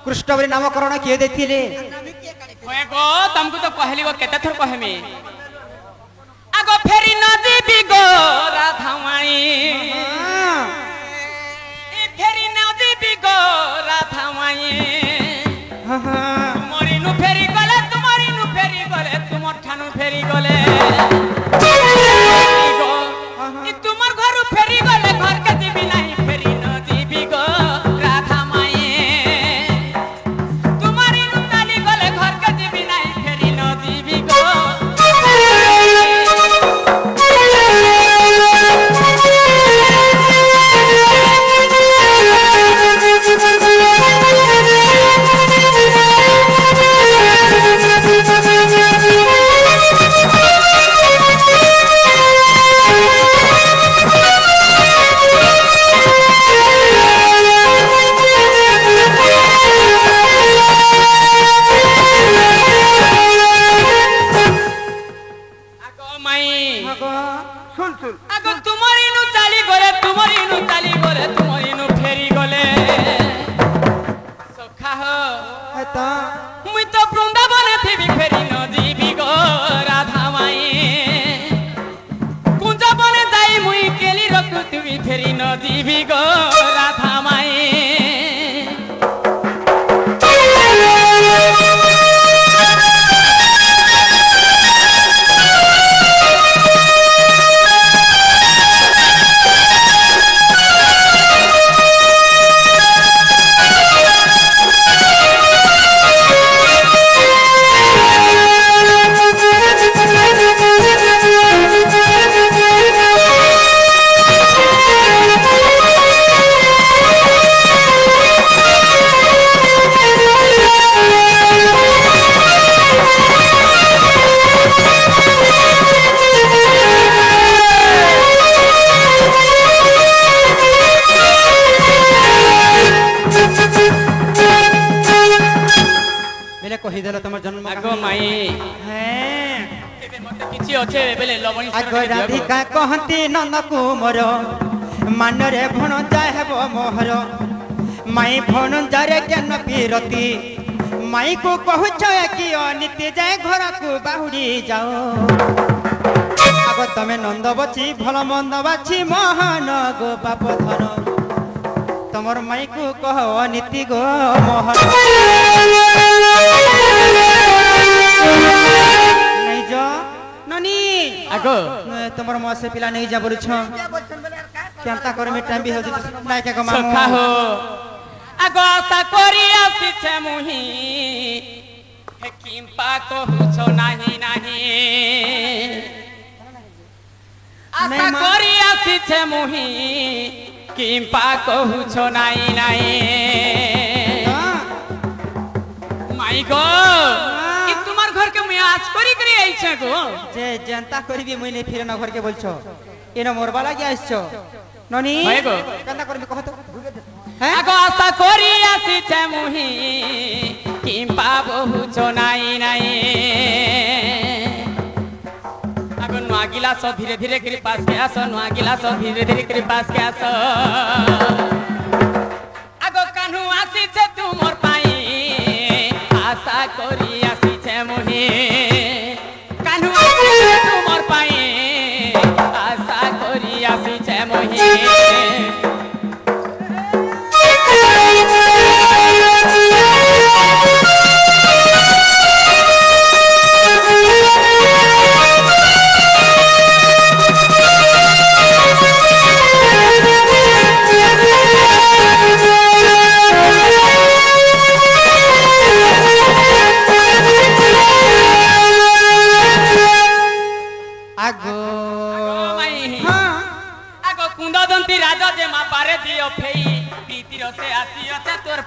कृष्ण बोली नामकरण किए देथिले ओए गो तुमको तो कहली गो केते थर कहमी आगो फेरी नदी भी गो राधामाई ए फेरी नदी भी गो राधामाई तुम्हारी नु फेरी गले तुमर ठानु फेरी गले तुमर घर फेरी गले घर के जीवी नहीं फेरी नदी भी गो राधामाई तुम्हारी नु ताली गले घर के जीवी नहीं फेरी नदी भी गो फेरी नदी भी गो राधामाई राधिका कहती नंद कुमर मानरे भणजा हेब मोहर माई भणजारे ज्ञान पीरती माई को कहूछ कि अनिति जाए घर को बाहुड़ी जाओ आग तमे नंद बची भल मंद बाची महान गो बाप धन तमर माई को कह अनिति गो मोहन नहीं जो ननी आगो तमर मुआ से पिला नहीं जा बोलु छ केनता कर में टाइम भी हो जति नाय के मामू सखा हो आगो आशा करी आसी छे मुही हे किंपा को हुछो नाही नाही आशा करी आसी छे मुही किंपा को हुछो नाही नाही माई गो घर के मैं आज करी करी आइछ गो जे जनता करबी मुई ने फिर न घर के बोलछो एनो मोरबा लागि आइछो ननी भाई गो केनता करबी कह तो आगो आशा करी आसी छे मुही किंपा बहु छो नाई नाई आगो नुआ गिलास धीरे धीरे करी पास के आसो नुआ गिलास धीरे धीरे करी पास के आसो आगो कान्हू आसी छे तू मोर पाई आशा करी मुही कान्हू तुमर पाई आशा करी आसी छे मुही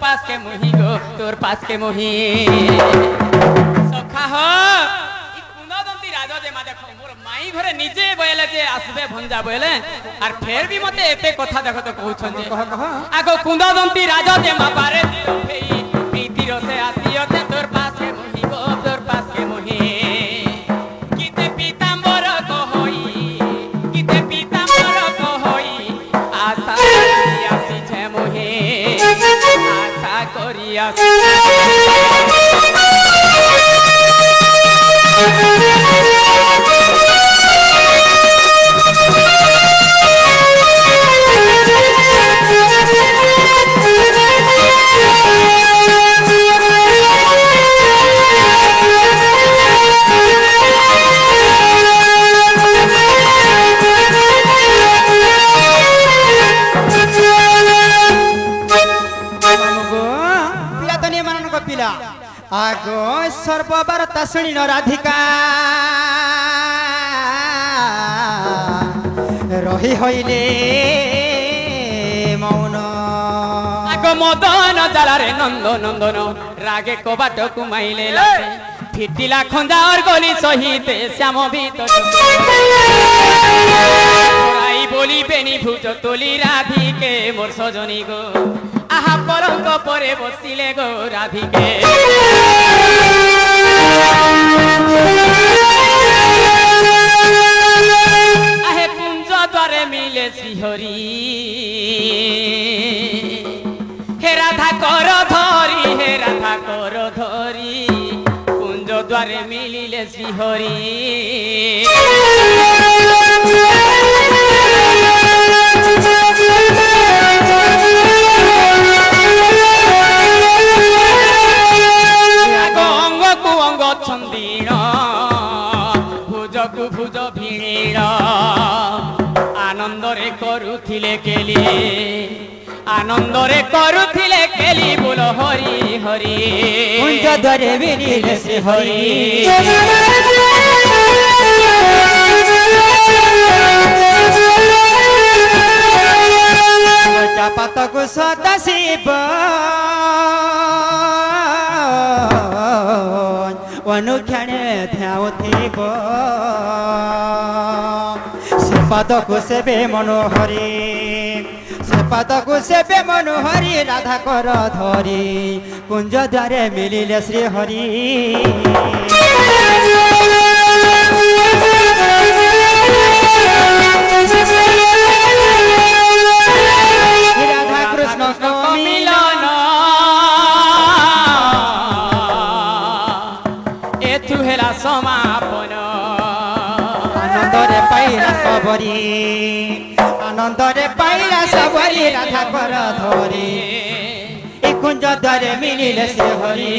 तोर पास के मोही सखा हो ई कुंददंती राजा जे मा देखो मोर माई घरे निजे बोले जे आसबे भंजा बोले और फिर भी मते एते कथा देखो तो कहउछन जे आगो कुंददंती राजा जे मा पारे दियो फेई प्रीति रसे आसियो ते तोर पास के मोही गो तोर पास के मोही किते पीतांबर को होई किते पीतांबर को होई आशा आसी छे मोही आशा करी आगो सर्ववार्ता शुणिन राधिका रही हईले मौन आगो मदन जालारे नंद नंदन रागे कबाट कुमाइले लागे फिटिला खंजा और गली सहित श्याम भीतर आई बोली बेनी भूज तोली राधिके मोर सजनी गो आहा परंक परे बसिले गो राधिके आहे कुंज द्वारे मिले श्रीहरी हे राधा कर धरी हे राधा कर धरी कुंज द्वारे मिलिले श्रीहरी भुजकु भुज भिड़ आनंदरे करुथिले केली आनंदरे करुथिले केली बोल हरि हरि कुंज द्वारे मिलिले श्री हरि चापातकु सदा शिव अनुख्याने ध्याउथिब से पदकु सेबे मनोहरी से पदकु सेबे मनोहरी राधा कर धरी कुंज द्वारे मिलिले श्री हरि राधा कृष्ण को मिलन हेला समापन आनंदरे पाइला सबरी आनंदरे पाइला सबरी राधा कर धरी ए कुंज द्वारे मिलिले श्री हरि